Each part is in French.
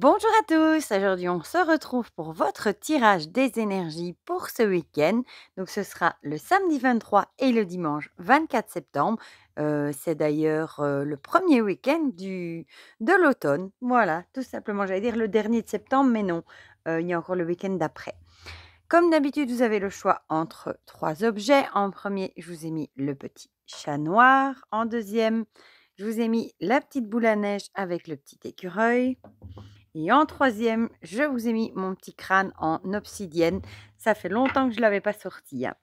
Bonjour à tous, aujourd'hui on se retrouve pour votre tirage des énergies pour ce week-end. Donc ce sera le samedi 23 et le dimanche 24 septembre. C'est d'ailleurs le premier week-end de l'automne. Voilà, tout simplement, j'allais dire le dernier de septembre, mais non, il y a encore le week-end d'après. Comme d'habitude, vous avez le choix entre trois objets. En premier, je vous ai mis le petit chat noir. En deuxième, je vous ai mis la petite boule à neige avec le petit écureuil. Et en troisième, je vous ai mis mon petit crâne en obsidienne. Ça fait longtemps que je ne l'avais pas sorti, hein.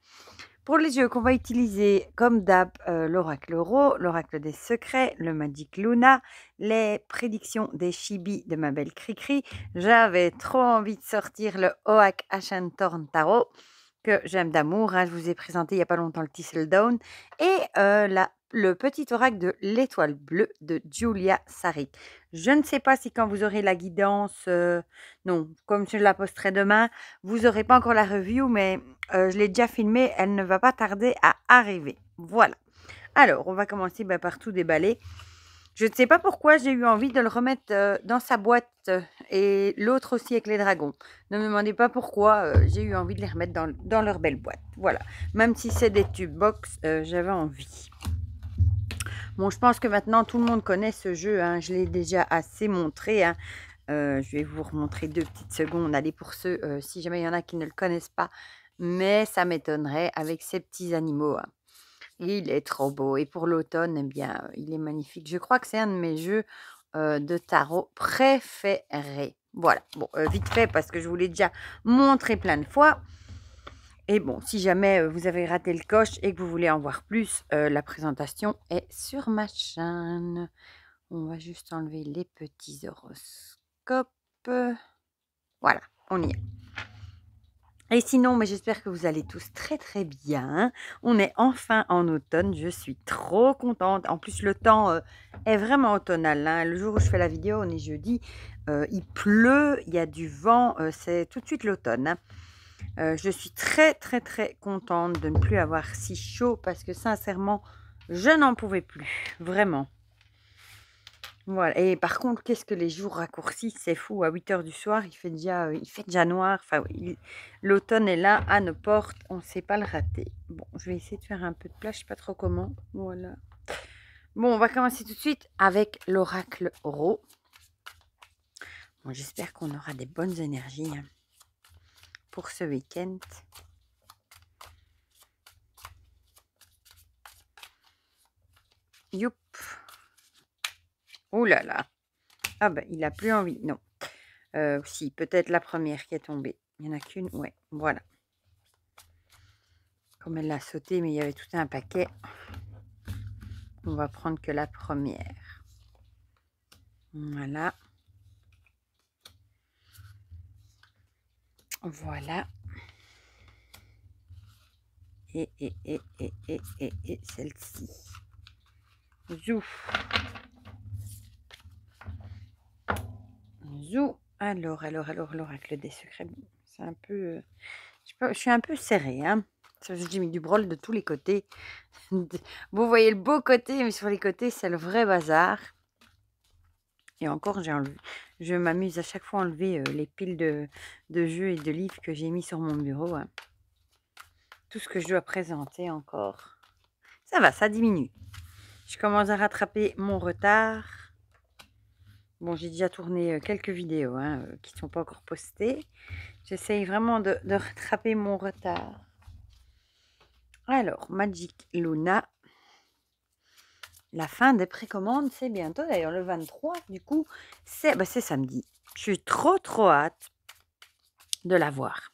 Pour les jeux qu'on va utiliser, comme d'hab, l'oracle Ro, l'oracle des secrets, le Magic Luna, les prédictions des chibis de ma belle Cricri. J'avais trop envie de sortir le Oak Ashen Torn Tarot, que j'aime d'amour, hein. Je vous ai présenté il n'y a pas longtemps le Thistledown. Et le petit oracle de l'étoile bleue de Julia Sarik. Je ne sais pas si quand vous aurez la guidance, non, comme je la posterai demain, vous n'aurez pas encore la review, mais je l'ai déjà filmée, elle ne va pas tarder à arriver. Voilà. Alors, on va commencer par tout déballer. Je ne sais pas pourquoi j'ai eu envie de le remettre dans sa boîte et l'autre aussi avec les dragons. Ne me demandez pas pourquoi j'ai eu envie de les remettre dans leur belle boîte. Voilà. Même si c'est des tube box, j'avais envie. Bon, je pense que maintenant tout le monde connaît ce jeu, hein. Je l'ai déjà assez montré, hein. Je vais vous remontrer 2 petites secondes. Allez, pour ceux, si jamais il y en a qui ne le connaissent pas, mais ça m'étonnerait avec ces petits animaux, hein. Il est trop beau et pour l'automne, eh bien, il est magnifique. Je crois que c'est un de mes jeux, de tarot préférés. Voilà, bon, vite fait parce que je vous l'ai déjà montré plein de fois. Et bon, si jamais vous avez raté le coche et que vous voulez en voir plus, la présentation est sur ma chaîne. On va juste enlever les petits horoscopes. Voilà, on y est. Et sinon, mais j'espère que vous allez tous très très bien. On est enfin en automne, je suis trop contente. En plus, le temps est vraiment automnal, hein. Le jour où je fais la vidéo, on est jeudi. Il pleut, il y a du vent, c'est tout de suite l'automne, hein. Je suis très, très, très contente de ne plus avoir si chaud parce que sincèrement, je n'en pouvais plus, vraiment. Voilà. Et par contre, qu'est-ce que les jours raccourcissent, c'est fou. À 8 h du soir, il fait déjà noir. Enfin, oui, l'automne est là à nos portes. On ne sait pas le rater. Bon, je vais essayer de faire un peu de place. Je ne sais pas trop comment. Voilà. Bon, on va commencer tout de suite avec l'oracle Ro. Bon, j'espère qu'on aura des bonnes énergies, hein, pour ce week-end. Youp. Oh là là. Ah ben, il n'a plus envie. Non. Si, peut-être la première qui est tombée. Il n'y en a qu'une. Ouais, voilà. Comme elle l'a sauté, mais il y avait tout un paquet. On va prendre que la première. Voilà. Voilà. Et celle-ci. Zou. Zou. Alors, l'oracle des secrets. C'est un peu... je suis un peu serrée, hein. J'ai mis du brol de tous les côtés. Vous voyez le beau côté, mais sur les côtés, c'est le vrai bazar. Et encore, je m'amuse à chaque fois à enlever les piles de jeux et de livres que j'ai mis sur mon bureau, hein. Tout ce que je dois présenter encore. Ça va, ça diminue. Je commence à rattraper mon retard. Bon, j'ai déjà tourné quelques vidéos, hein, qui ne sont pas encore postées. J'essaye vraiment de rattraper mon retard. Alors, Magic Luna. La fin des précommandes, c'est bientôt. D'ailleurs, le 23, du coup, c'est samedi. Je suis trop hâte de la voir.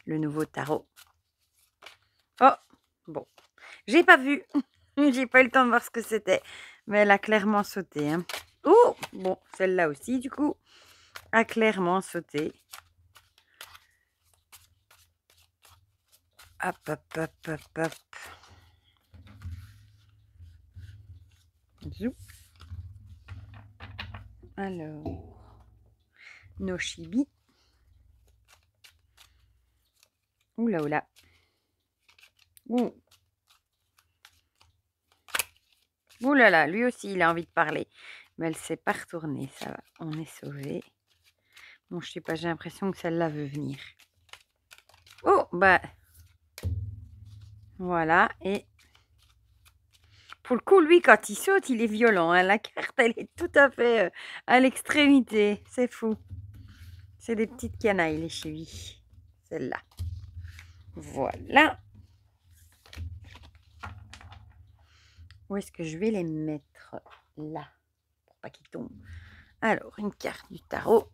Le nouveau tarot. Oh, bon. J'ai pas vu. J'ai pas eu le temps de voir ce que c'était. Mais elle a clairement sauté, hein. Oh, bon, celle-là aussi, du coup, a clairement sauté. Hop, hop, hop, hop, hop. Zou. Alors, nos chibis. Oula, oula. Ouh. Ouh là là, lui aussi, il a envie de parler. Mais elle ne s'est pas retournée, ça va. On est sauvé. Bon, je sais pas, j'ai l'impression que celle-là veut venir. Oh, bah, voilà. Et pour le coup, lui, quand il saute, il est violent, hein. La carte, elle est tout à fait à l'extrémité. C'est fou. C'est des petites canailles, les chevilles. Celle-là. Voilà. Où est-ce que je vais les mettre? Là, pour pas qu'ils tombent. Alors, une carte du tarot.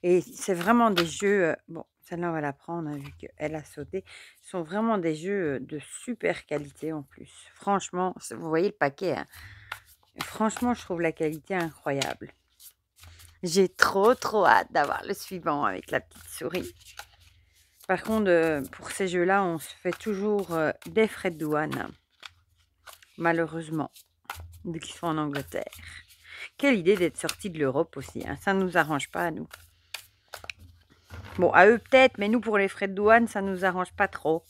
Et c'est vraiment des jeux, bon, celle-là, on va la prendre, hein, vu qu'elle a sauté. Ce sont vraiment des jeux de super qualité en plus. Franchement, vous voyez le paquet, hein. Franchement, je trouve la qualité incroyable. J'ai trop hâte d'avoir le suivant avec la petite souris. Par contre, pour ces jeux-là, on se fait toujours des frais de douane, malheureusement, vu qu'ils sont en Angleterre. Quelle idée d'être sorti de l'Europe aussi, hein. Ça ne nous arrange pas à nous. Bon, à eux peut-être, mais nous, pour les frais de douane, ça ne nous arrange pas trop.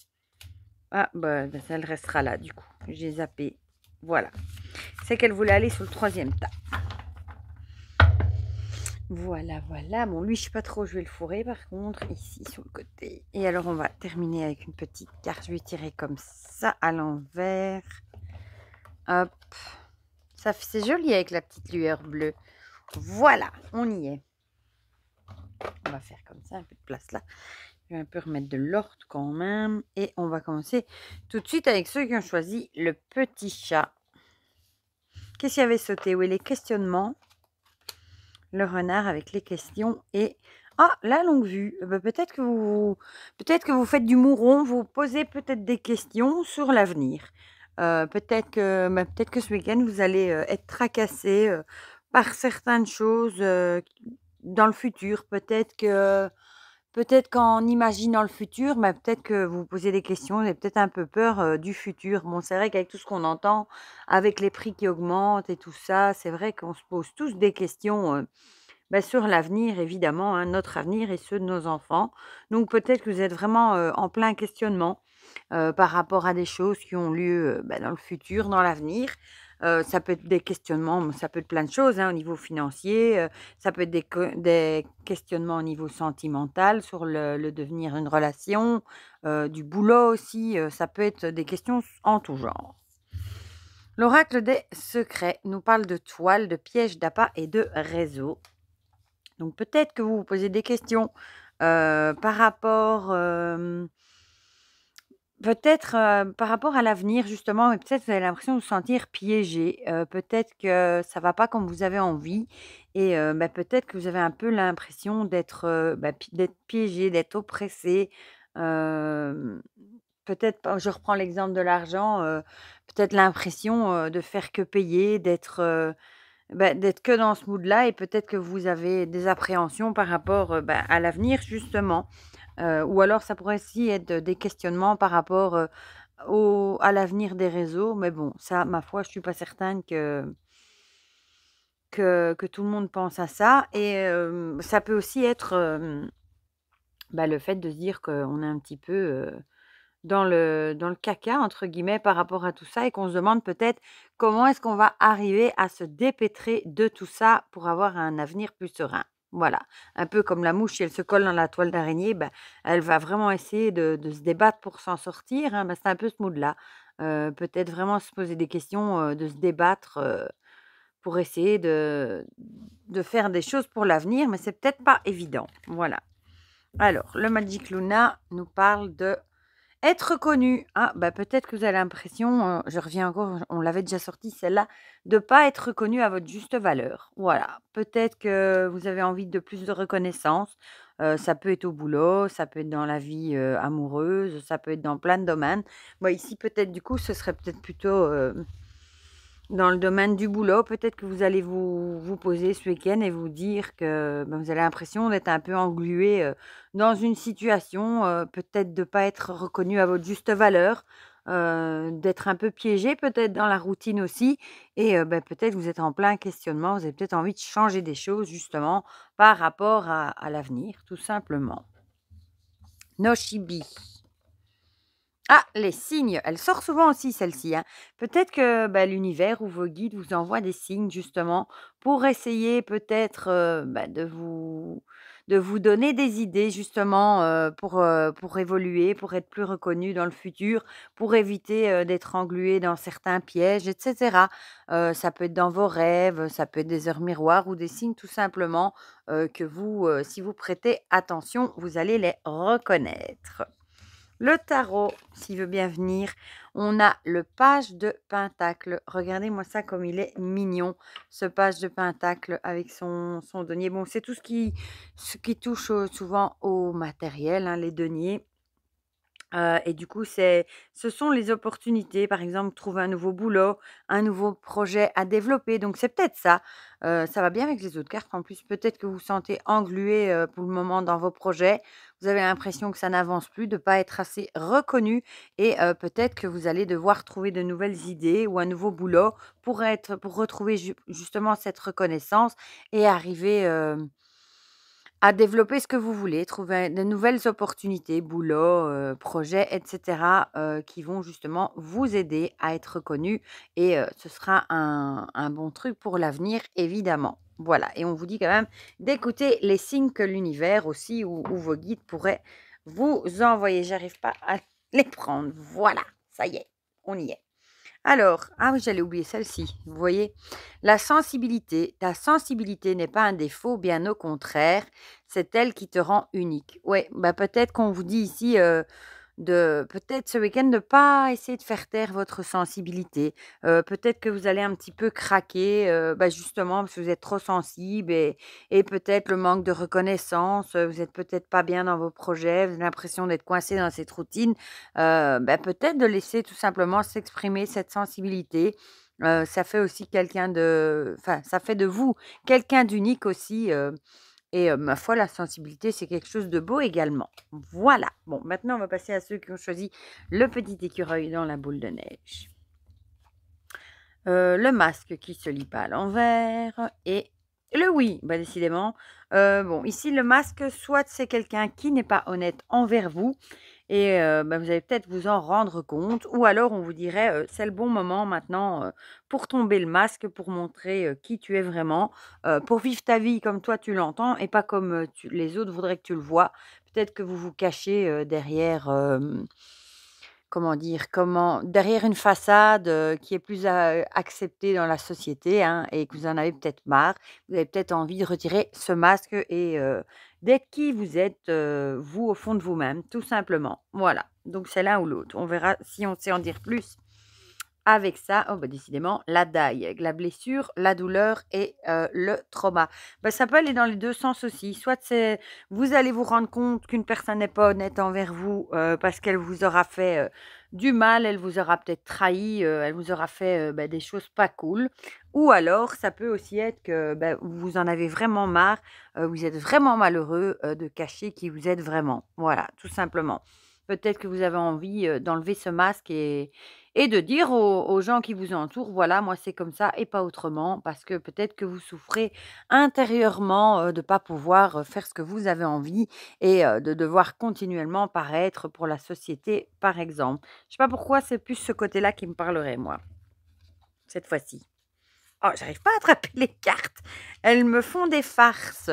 Ah, bah, ça, elle restera là, du coup. J'ai zappé. Voilà. C'est qu'elle voulait aller sur le 3e tas. Voilà. Bon, lui, je ne sais pas trop où je vais le fourrer, par contre, ici, sur le côté. Et alors, on va terminer avec une petite carte. Je vais tirer comme ça, à l'envers. Hop. C'est joli avec la petite lueur bleue. Voilà, on y est. On va faire comme ça, un peu de place là. Je vais un peu remettre de l'ordre quand même. Et on va commencer tout de suite avec ceux qui ont choisi le petit chat. Qu'est-ce qu'il y avait sauté? Oui, les questionnements. Le renard avec les questions. Et la longue vue. Peut-être que vous faites du mouron. Vous posez peut-être des questions sur l'avenir. Peut-être que ce week-end, vous allez être tracassé par certaines choses dans le futur. Peut-être qu'en imaginant le futur, peut-être que vous vous posez des questions, vous avez peut-être un peu peur du futur. Bon, c'est vrai qu'avec tout ce qu'on entend, avec les prix qui augmentent et tout ça, c'est vrai qu'on se pose tous des questions sur l'avenir, évidemment, hein, notre avenir et ceux de nos enfants. Donc peut-être que vous êtes vraiment en plein questionnement par rapport à des choses qui ont lieu dans le futur, dans l'avenir. Ça peut être des questionnements, ça peut être plein de choses hein, au niveau financier, ça peut être des questionnements au niveau sentimental sur le devenir d'une relation, du boulot aussi, ça peut être des questions en tout genre. L'oracle des secrets nous parle de toiles, de pièges, d'appâts et de réseaux. Donc peut-être que vous vous posez des questions par rapport par rapport à l'avenir justement, et peut-être vous avez l'impression de vous sentir piégé, peut-être que ça va pas comme vous avez envie et peut-être que vous avez un peu l'impression d'être, d'être piégé, d'être oppressé, hem, peut-être pas je reprends l'exemple de l'argent, peut-être l'impression, de faire que payer, d'être que dans ce mood-là et peut-être que vous avez des appréhensions par rapport, à l'avenir justement. Ou alors ça pourrait aussi être des questionnements par rapport, à l'avenir des réseaux. Mais bon, ça, ma foi, je suis pas certaine que tout le monde pense à ça et ça peut aussi être, le fait de se dire qu'on est un petit peu, dans le «caca» entre guillemets par rapport à tout ça et qu'on se demande peut-être comment est-ce qu'on va arriver à se dépêtrer de tout ça pour avoir un avenir plus serein. Voilà, un peu comme la mouche, si elle se colle dans la toile d'araignée, elle va vraiment essayer de se débattre pour s'en sortir, hein. C'est un peu ce mood-là. Peut-être vraiment se poser des questions, de se débattre, pour essayer de faire des choses pour l'avenir, mais c'est peut-être pas évident. Voilà. Alors, le Magic Luna nous parle de être connu. Ah, peut-être que vous avez l'impression, je reviens encore, on l'avait déjà sorti celle-là, de pas être reconnu à votre juste valeur. Voilà, peut-être que vous avez envie de plus de reconnaissance. Ça peut être au boulot, ça peut être dans la vie, amoureuse, ça peut être dans plein de domaines. Moi ici, peut-être, du coup, ce serait peut-être plutôt, dans le domaine du boulot. Peut-être que vous allez vous poser ce week-end et vous dire que, vous avez l'impression d'être un peu englué, dans une situation, peut-être de pas être reconnu à votre juste valeur, d'être un peu piégé peut-être dans la routine aussi et peut-être vous êtes en plein questionnement, vous avez peut-être envie de changer des choses justement par rapport à l'avenir, tout simplement. Noshibi. Ah, les signes, elle sort souvent aussi celle-ci, hein. Peut-être que, bah, l'univers ou vos guides vous envoient des signes justement pour essayer peut-être, bah, de vous donner des idées justement, pour évoluer, pour être plus reconnu dans le futur, pour éviter, d'être englué dans certains pièges et cetera. Ça peut être dans vos rêves, ça peut être des heures miroirs ou des signes tout simplement, que vous, si vous prêtez attention, vous allez les reconnaître. Le tarot, s'il veut bien venir, on a le page de Pentacle. Regardez-moi ça comme il est mignon, ce page de Pentacle avec son denier. Bon, c'est tout ce qui touche souvent au matériel, hein, les deniers. Et du coup, ce sont les opportunités, par exemple, trouver un nouveau boulot, un nouveau projet à développer, donc c'est peut-être ça. Ça va bien avec les autres cartes en plus, peut-être que vous vous sentez englué, pour le moment dans vos projets. Vous avez l'impression que ça n'avance plus, de ne pas être assez reconnu et peut-être que vous allez devoir trouver de nouvelles idées ou un nouveau boulot pour retrouver justement cette reconnaissance et arriver, à développer ce que vous voulez, trouver de nouvelles opportunités, boulot, projets et cetera, qui vont justement vous aider à être reconnus et ce sera un bon truc pour l'avenir évidemment. Voilà et on vous dit quand même d'écouter les signes que l'univers aussi ou vos guides pourraient vous envoyer. J'arrive pas à les prendre. Voilà, ça y est, on y est. Alors, ah oui, j'allais oublier celle-ci. Vous voyez? La sensibilité. Ta sensibilité n'est pas un défaut, bien au contraire, c'est elle qui te rend unique. Ouais, bah peut-être qu'on vous dit ici de peut-être ce week-end ne pas essayer de faire taire votre sensibilité. Peut-être que vous allez un petit peu craquer, bah justement parce que vous êtes trop sensible et peut-être le manque de reconnaissance. Vous êtes peut-être pas bien dans vos projets, vous avez l'impression d'être coincé dans cette routine. Bah, peut-être de laisser tout simplement s'exprimer cette sensibilité. Ça fait aussi quelqu'un de enfin, ça fait de vous quelqu'un d'unique aussi, et ma foi, la sensibilité, c'est quelque chose de beau également. Voilà. Bon, maintenant, on va passer à ceux qui ont choisi le petit écureuil dans la boule de neige. Le masque qui se lit pas à l'envers et le oui, bah, décidément. Bon, ici, le masque, soit c'est quelqu'un qui n'est pas honnête envers vous et bah, vous allez peut-être vous en rendre compte ou alors on vous dirait, «C'est le bon moment maintenant, pour tomber le masque, pour montrer, qui tu es vraiment, pour vivre ta vie comme toi tu l'entends et pas comme, les autres voudraient que tu le vois». Peut-être que vous vous cachez, derrière, comment dire? Derrière une façade, qui est plus acceptée dans la société, hein, et que vous en avez peut-être marre. Vous avez peut-être envie de retirer ce masque et d'être qui vous êtes, vous, au fond de vous-même, tout simplement. Voilà, donc c'est l'un ou l'autre. On verra si on sait en dire plus avec ça. Oh bah, décidément, la daille, avec la blessure, la douleur et le trauma. Bah, ça peut aller dans les 2 sens aussi. Soit c'est vous allez vous rendre compte qu'une personne n'est pas honnête envers vous, parce qu'elle vous aura fait, du mal, elle vous aura peut-être trahi, elle vous aura fait, bah, des choses pas cool. Ou alors ça peut aussi être que, bah, vous en avez vraiment marre, vous êtes vraiment malheureux, de cacher qui vous êtes vraiment. Voilà, tout simplement. Peut-être que vous avez envie, d'enlever ce masque et de dire aux gens qui vous entourent: «Voilà, moi, c'est comme ça et pas autrement», parce que peut-être que vous souffrez intérieurement, de ne pas pouvoir, faire ce que vous avez envie et de devoir continuellement paraître pour la société, par exemple. Je sais pas pourquoi c'est plus ce côté-là qui me parlerait, moi, cette fois-ci. Oh, j'arrive pas à attraper les cartes. Elles me font des farces.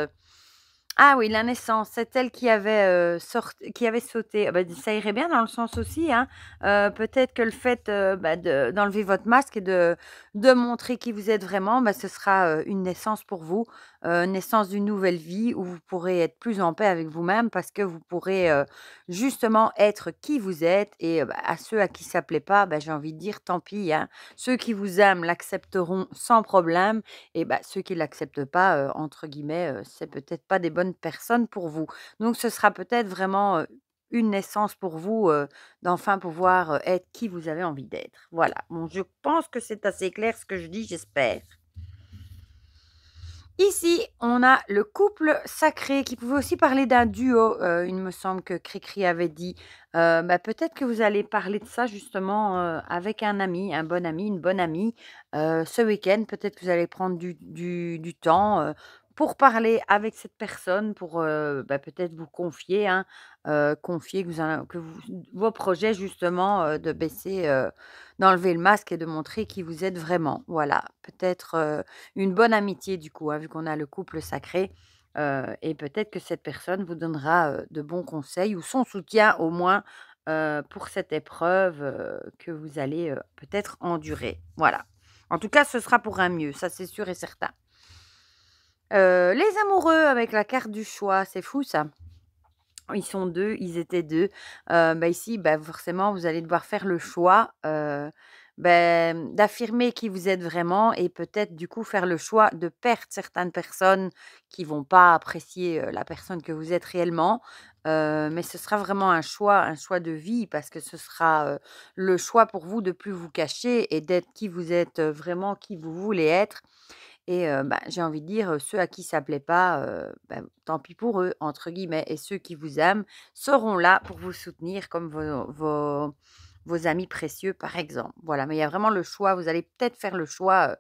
Ah oui, la naissance, c'est elle qui avait sauté. Ah bah, ça irait bien dans le sens aussi, hein, peut-être que le fait, bah, d'enlever votre masque et de montrer qui vous êtes vraiment, bah, ce sera, une naissance pour vous, naissance d'une nouvelle vie où vous pourrez être plus en paix avec vous-même parce que vous pourrez, justement être qui vous êtes et bah, à ceux à qui ça plaît pas, bah, j'ai envie de dire tant pis, hein. Ceux qui vous aiment l'accepteront sans problème et bah, ceux qui l'acceptent pas, entre guillemets, c'est peut-être pas des bonnes personnes pour vous. Donc ce sera peut-être vraiment, une naissance pour vous, d'enfin pouvoir, être qui vous avez envie d'être. Voilà, bon je pense que c'est assez clair ce que je dis, j'espère. Ici, on a le couple sacré qui pouvait aussi parler d'un duo, il me semble que Cricri avait dit. Bah, peut-être que vous allez parler de ça justement, avec un ami, un bon ami, une bonne amie, ce week-end. Peut-être que vous allez prendre du temps, pour parler avec cette personne, pour, peut-être vous confier, hein, confier que vos projets justement, de baisser, d'enlever le masque et de montrer qui vous êtes vraiment. Voilà, peut-être, une bonne amitié du coup, hein, vu qu'on a le couple sacré, et peut-être que cette personne vous donnera, de bons conseils ou son soutien au moins, pour cette épreuve, que vous allez, peut-être endurer. Voilà. En tout cas, ce sera pour un mieux, ça c'est sûr et certain. Les amoureux avec la carte du choix, c'est fou ça. Ils sont 2, ils étaient 2. Ici, forcément, vous allez devoir faire le choix, d'affirmer qui vous êtes vraiment et peut-être, du coup, faire le choix de perdre certaines personnes qui vont pas apprécier, la personne que vous êtes réellement. Mais ce sera vraiment un choix de vie parce que ce sera, le choix pour vous de plus vous cacher et d'être qui vous êtes, vraiment qui vous voulez être. Et j'ai envie de dire, ceux à qui ça plaît pas, «Tant pis pour eux» entre guillemets et ceux qui vous aiment seront là pour vous soutenir comme vos amis précieux, par exemple. Voilà, mais il y a vraiment le choix, vous allez peut-être faire le choix,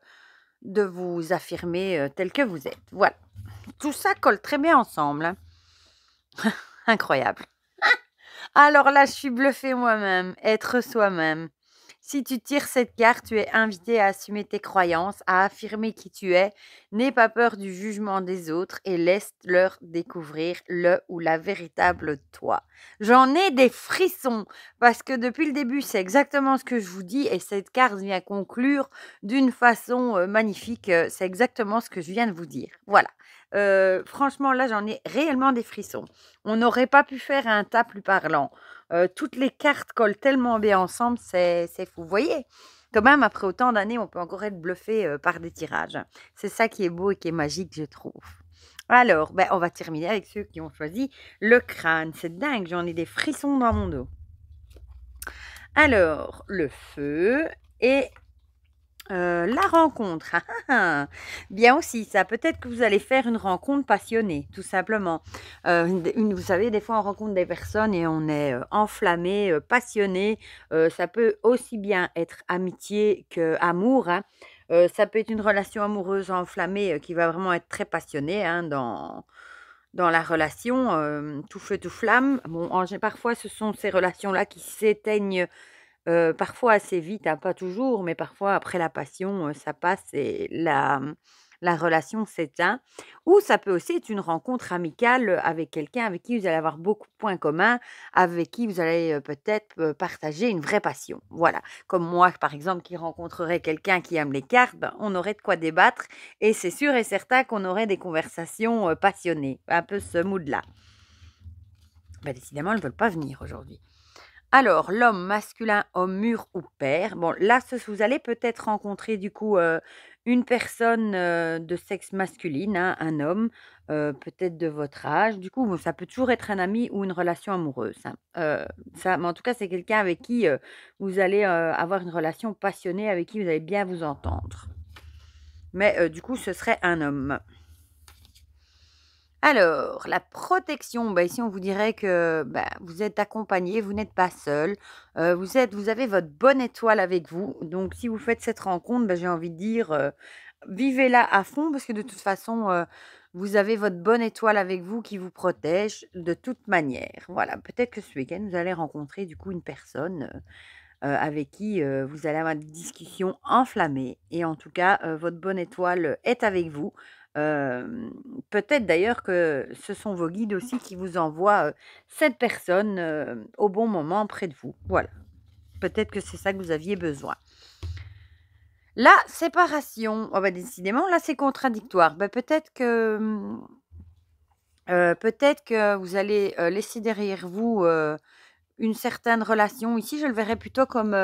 de vous affirmer, tel que vous êtes. Voilà, tout ça colle très bien ensemble, hein. Incroyable. Alors là, je suis bluffée moi-même, être soi-même. Si tu tires cette carte, tu es invité à assumer tes croyances, à affirmer qui tu es. N'aie pas peur du jugement des autres et laisse-leur découvrir le ou la véritable toi. J'en ai des frissons parce que depuis le début, c'est exactement ce que je vous dis et cette carte vient conclure d'une façon magnifique. C'est exactement ce que je viens de vous dire. Voilà. Franchement, là, j'en ai réellement des frissons. On n'aurait pas pu faire un tas plus parlant. Toutes les cartes collent tellement bien ensemble, c'est fou. Vous voyez? Quand même, après autant d'années, on peut encore être bluffé, par des tirages. C'est ça qui est beau et qui est magique, je trouve. Alors, on va terminer avec ceux qui ont choisi le crâne. C'est dingue, j'en ai des frissons dans mon dos. Alors, le feu et la rencontre. Ah, ah, ah. Bien aussi ça, peut-être que vous allez faire une rencontre passionnée, tout simplement. Vous savez, des fois, on rencontre des personnes et on est, enflammé, passionné. Ça peut aussi bien être amitié qu'amour, hein. Ça peut être une relation amoureuse enflammée, qui va vraiment être très passionnée, hein, dans la relation, tout feu, tout flamme. Bon, parfois, ce sont ces relations-là qui s'éteignent. Parfois assez vite, hein, pas toujours, mais parfois après la passion, ça passe et la relation s'éteint. Ou ça peut aussi être une rencontre amicale, avec quelqu'un avec qui vous allez avoir beaucoup de points communs, avec qui vous allez, peut-être, partager une vraie passion. Voilà. Comme moi, par exemple, qui rencontrerais quelqu'un qui aime les cartes, on aurait de quoi débattre et c'est sûr et certain qu'on aurait des conversations, passionnées. Un peu ce mood-là. Décidément, elles ne veulent pas venir aujourd'hui. Alors, l'homme masculin, homme mûr ou père. Bon, là, vous allez peut-être rencontrer du coup une personne de sexe masculine, hein, un homme, peut-être de votre âge. Du coup, bon, ça peut toujours être un ami ou une relation amoureuse, hein. Mais en tout cas, c'est quelqu'un avec qui vous allez avoir une relation passionnée, avec qui vous allez bien vous entendre. Mais du coup, ce serait un homme. Alors, la protection, ici on vous dirait que, vous êtes accompagné, vous n'êtes pas seul, vous avez votre bonne étoile avec vous. Donc si vous faites cette rencontre, j'ai envie de dire, vivez-la à fond parce que de toute façon, vous avez votre bonne étoile avec vous qui vous protège de toute manière. Voilà, peut-être que ce week-end, vous allez rencontrer du coup une personne, avec qui, vous allez avoir des discussions enflammées et en tout cas, votre bonne étoile est avec vous. Hem, Peut-être d'ailleurs que ce sont vos guides aussi qui vous envoient, cette personne, au bon moment près de vous. Voilà, peut-être que c'est ça que vous aviez besoin. La séparation, décidément là c'est contradictoire. Peut-être que vous allez, laisser derrière vous, une certaine relation. Ici, je le verrais plutôt comme,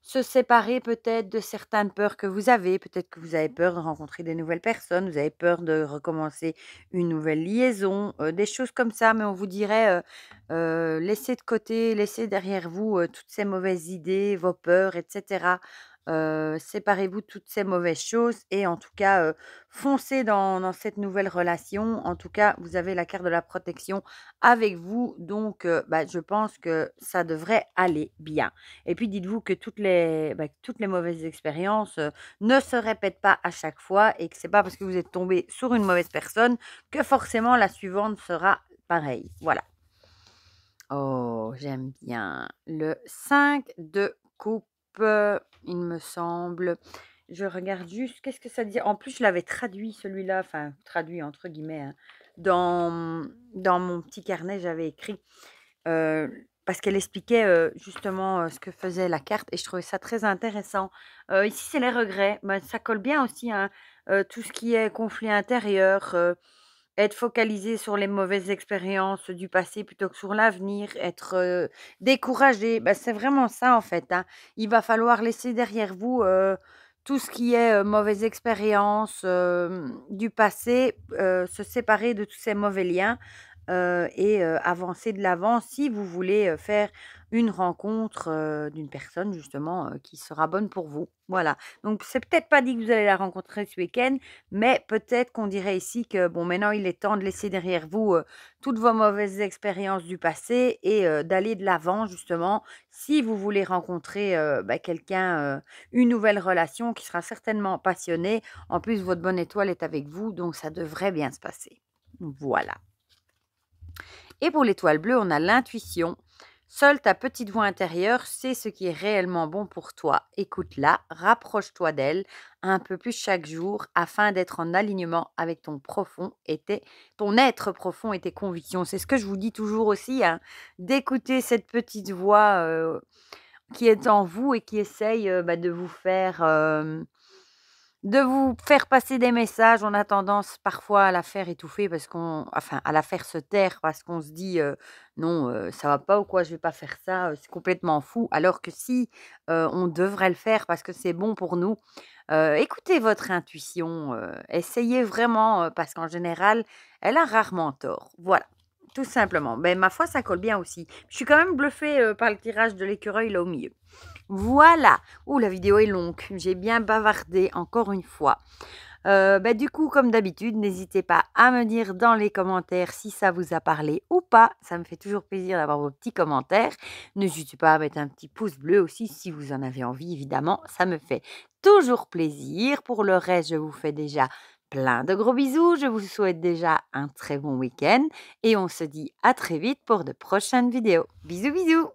se séparer peut-être de certaines peurs que vous avez. Peut-être que vous avez peur de rencontrer des nouvelles personnes, vous avez peur de recommencer une nouvelle liaison, des choses comme ça. Mais on vous dirait, laissez de côté, laissez derrière vous, toutes ces mauvaises idées, vos peurs et cetera. séparez-vous de toutes ces mauvaises choses et en tout cas, foncez dans cette nouvelle relation. En tout cas, vous avez la carte de la protection avec vous, donc bah, je pense que ça devrait aller bien. Et puis dites-vous que toutes les mauvaises expériences, ne se répètent pas à chaque fois et que c'est pas parce que vous êtes tombé sur une mauvaise personne que forcément la suivante sera pareille. Voilà. Oh, j'aime bien. Le 5 de coupe, il me semble. Je regarde juste, qu'est-ce que ça dit? En plus, je l'avais traduit celui-là, enfin traduit entre guillemets, hein, dans mon petit carnet, j'avais écrit, parce qu'elle expliquait, justement, ce que faisait la carte et je trouvais ça très intéressant. Ici, c'est les regrets, bah, ça colle bien aussi, hein, tout ce qui est conflit intérieur, être focalisé sur les mauvaises expériences du passé plutôt que sur l'avenir, être, découragé, bah, c'est vraiment ça en fait, hein. Il va falloir laisser derrière vous, tout ce qui est, mauvaise expérience, du passé, se séparer de tous ces mauvais liens, et avancer de l'avant si vous voulez, faire une rencontre, d'une personne justement, qui sera bonne pour vous. Voilà, donc c'est peut-être pas dit que vous allez la rencontrer ce week-end, mais peut-être qu'on dirait ici que bon, maintenant il est temps de laisser derrière vous, toutes vos mauvaises expériences du passé et d'aller de l'avant justement si vous voulez rencontrer, bah, quelqu'un, une nouvelle relation qui sera certainement passionnée. En plus, votre bonne étoile est avec vous, donc ça devrait bien se passer. Voilà. Et pour l'étoile bleue, on a l'intuition. Seule ta petite voix intérieure sait ce qui est réellement bon pour toi. Écoute-la, rapproche-toi d'elle un peu plus chaque jour afin d'être en alignement avec ton être profond et tes convictions. C'est ce que je vous dis toujours aussi, hein, d'écouter cette petite voix qui est en vous et qui essaye bah, de vous faire passer des messages. On a tendance parfois à la faire étouffer enfin à la faire se taire parce qu'on se dit, «Non, ça va pas ou quoi? Je vais pas faire ça, c'est complètement fou». Alors que si, on devrait le faire parce que c'est bon pour nous. Écoutez votre intuition, essayez vraiment, parce qu'en général, elle a rarement tort. Voilà, tout simplement. Ben ma foi, ça colle bien aussi. Je suis quand même bluffée, par le tirage de l'écureuil là au milieu. Voilà! Ouh, la vidéo est longue, j'ai bien bavardé encore une fois. Bah, du coup, comme d'habitude, n'hésitez pas à me dire dans les commentaires si ça vous a parlé ou pas. Ça me fait toujours plaisir d'avoir vos petits commentaires. N'hésitez pas à mettre un petit pouce bleu aussi si vous en avez envie, évidemment. Ça me fait toujours plaisir. Pour le reste, je vous fais déjà plein de gros bisous. Je vous souhaite déjà un très bon week-end et on se dit à très vite pour de prochaines vidéos. Bisous, bisous!